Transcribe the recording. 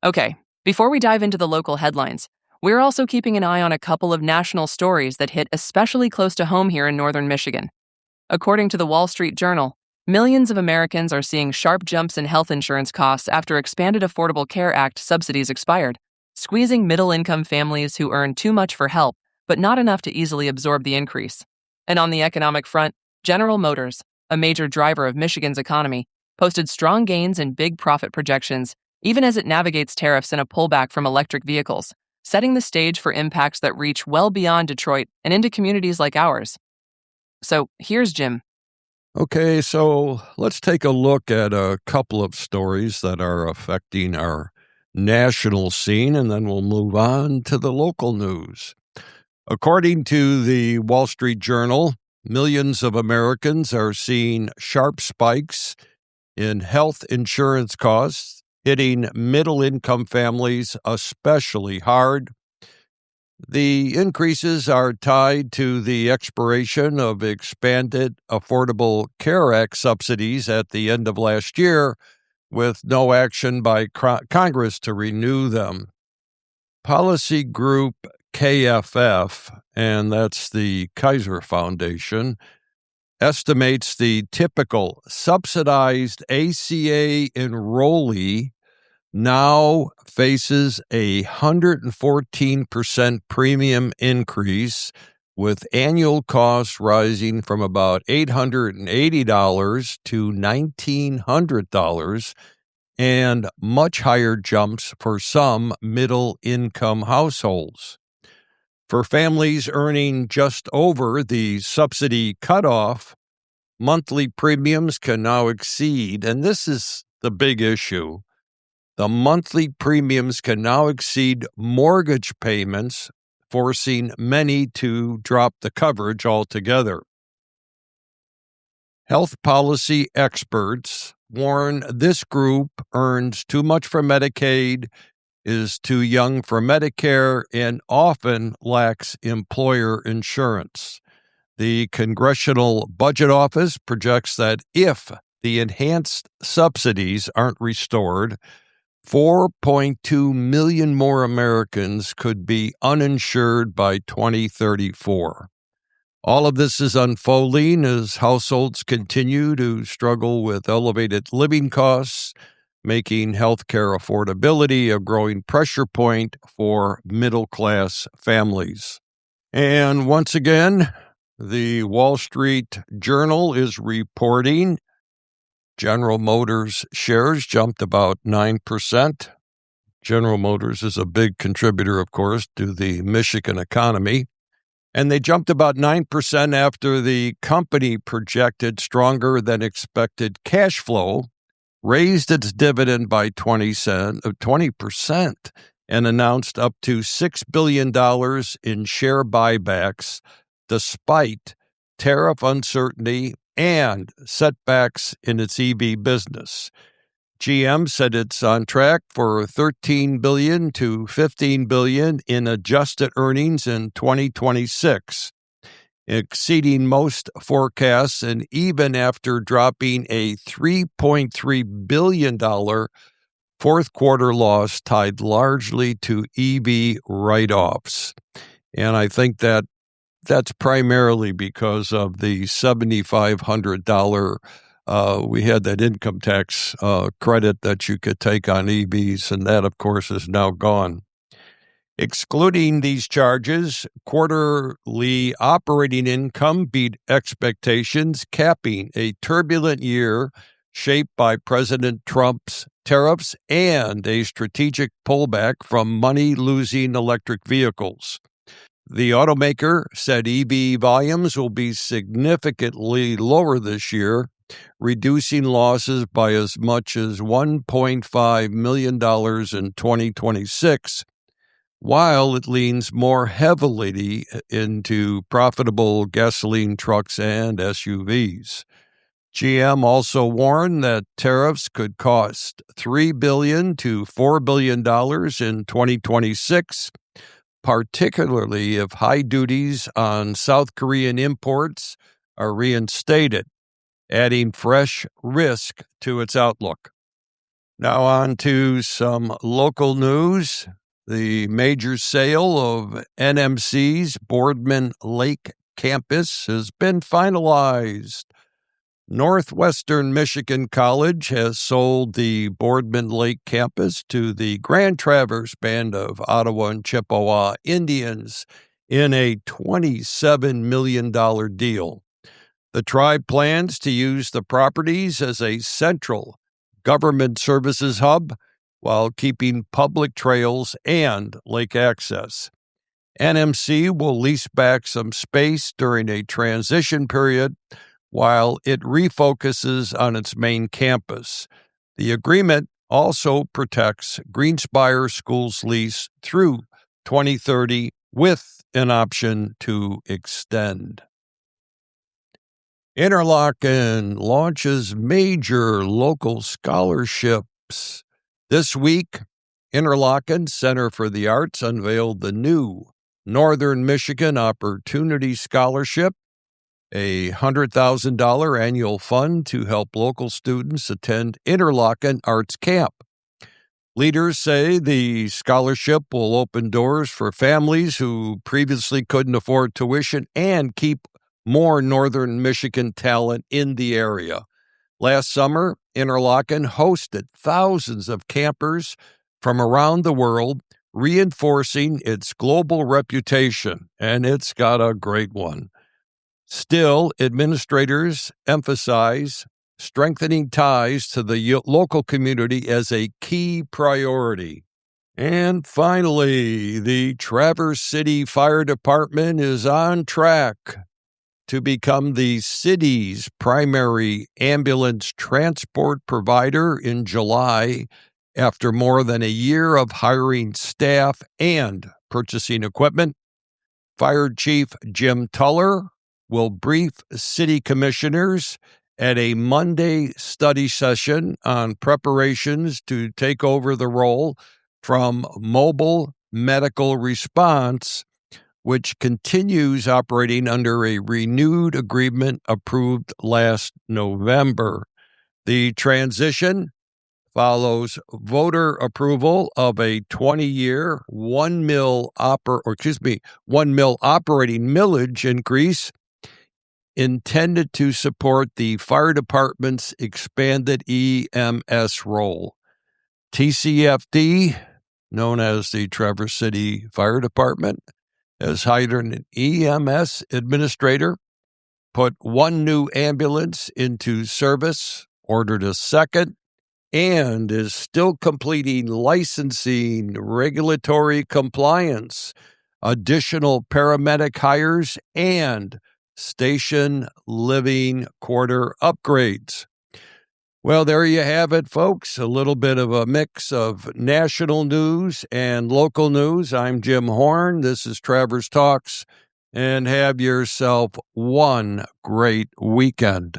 Okay, before we dive into the local headlines, we're also keeping an eye on a couple of national stories that hit especially close to home here in northern Michigan. According to the Wall Street Journal, millions of Americans are seeing sharp jumps in health insurance costs after expanded Affordable Care Act subsidies expired, squeezing middle-income families who earn too much for help, but not enough to easily absorb the increase. And on the economic front, General Motors, a major driver of Michigan's economy, posted strong gains and big profit projections, even as it navigates tariffs and a pullback from electric vehicles, setting the stage for impacts that reach well beyond Detroit and into communities like ours. So here's Jim. Okay, so let's take a look at a couple of stories that are affecting our national scene, and then we'll move on to the local news. According to the Wall Street Journal, millions of Americans are seeing sharp spikes in health insurance costs, hitting middle-income families especially hard. The increases are tied to the expiration of expanded Affordable Care Act subsidies at the end of last year, with no action by Congress to renew them. Policy group KFF, and that's the Kaiser Foundation, estimates the typical subsidized ACA enrollee now faces a 114% premium increase, with annual costs rising from about $880 to $1,900, and much higher jumps for some middle-income households. For families earning just over the subsidy cutoff, monthly premiums can now exceed, and this is the big issue, the monthly premiums can now exceed mortgage payments, forcing many to drop the coverage altogether. Health policy experts warn this group earns too much for Medicaid, is too young for Medicare, and often lacks employer insurance. The Congressional Budget Office projects that if the enhanced subsidies aren't restored, 4.2 million more Americans could be uninsured by 2034. All of this is unfolding as households continue to struggle with elevated living costs, making healthcare affordability a growing pressure point for middle-class families. And once again, the Wall Street Journal is reporting General Motors shares jumped about 9%. General Motors is a big contributor, of course, to the Michigan economy. And they jumped about 9% after the company projected stronger than expected cash flow, raised its dividend by 20%, and announced up to $6 billion in share buybacks, despite tariff uncertainty and setbacks in its EV business. GM said it's on track for $13 billion to $15 billion in adjusted earnings in 2026, exceeding most forecasts, and even after dropping a $3.3 billion fourth quarter loss tied largely to EV write-offs. And I think that's primarily because of the $7,500. We had that income tax credit that you could take on EVs, and that, of course, is now gone. Excluding these charges, quarterly operating income beat expectations, capping a turbulent year shaped by President Trump's tariffs and a strategic pullback from money-losing electric vehicles. The automaker said EV volumes will be significantly lower this year, reducing losses by as much as $1.5 million in 2026, while it leans more heavily into profitable gasoline trucks and SUVs. GM also warned that tariffs could cost $3 billion to $4 billion in 2026, particularly if high duties on South Korean imports are reinstated, adding fresh risk to its outlook. Now on to some local news. The major sale of NMC's Boardman Lake campus has been finalized. Northwestern Michigan College has sold the Boardman Lake campus to the Grand Traverse Band of Ottawa and Chippewa Indians in a $27 million deal. The tribe plans to use the properties as a central government services hub while keeping public trails and lake access. NMC will lease back some space during a transition period while it refocuses on its main campus. The agreement also protects Greenspire School's lease through 2030 with an option to extend. Interlochen launches major local scholarships. This week, Interlochen Center for the Arts unveiled the new Northern Michigan Opportunity Scholarship, a $100,000 annual fund to help local students attend Interlochen Arts Camp. Leaders say the scholarship will open doors for families who previously couldn't afford tuition and keep more Northern Michigan talent in the area. Last summer, Interlochen hosted thousands of campers from around the world, reinforcing its global reputation, and it's got a great one. Still, administrators emphasize strengthening ties to the local community as a key priority. And finally, the Traverse City Fire Department is on track to become the city's primary ambulance transport provider in July after more than a year of hiring staff and purchasing equipment. Fire Chief Jim Tuller will brief city commissioners at a Monday study session on preparations to take over the role from Mobile Medical Response, which continues operating under a renewed agreement approved last November. The transition follows voter approval of a 20-year $1 mil operating millage increase intended to support the fire department's expanded EMS role. TCFD, known as the Traverse City Fire Department, has hired an EMS administrator, put one new ambulance into service, ordered a second, and is still completing licensing, regulatory compliance, additional paramedic hires, and station living quarter upgrades. Well, there you have it, folks. A little bit of a mix of national news and local news. I'm Jim Horn. This is Traverse Talks, and have yourself one great weekend.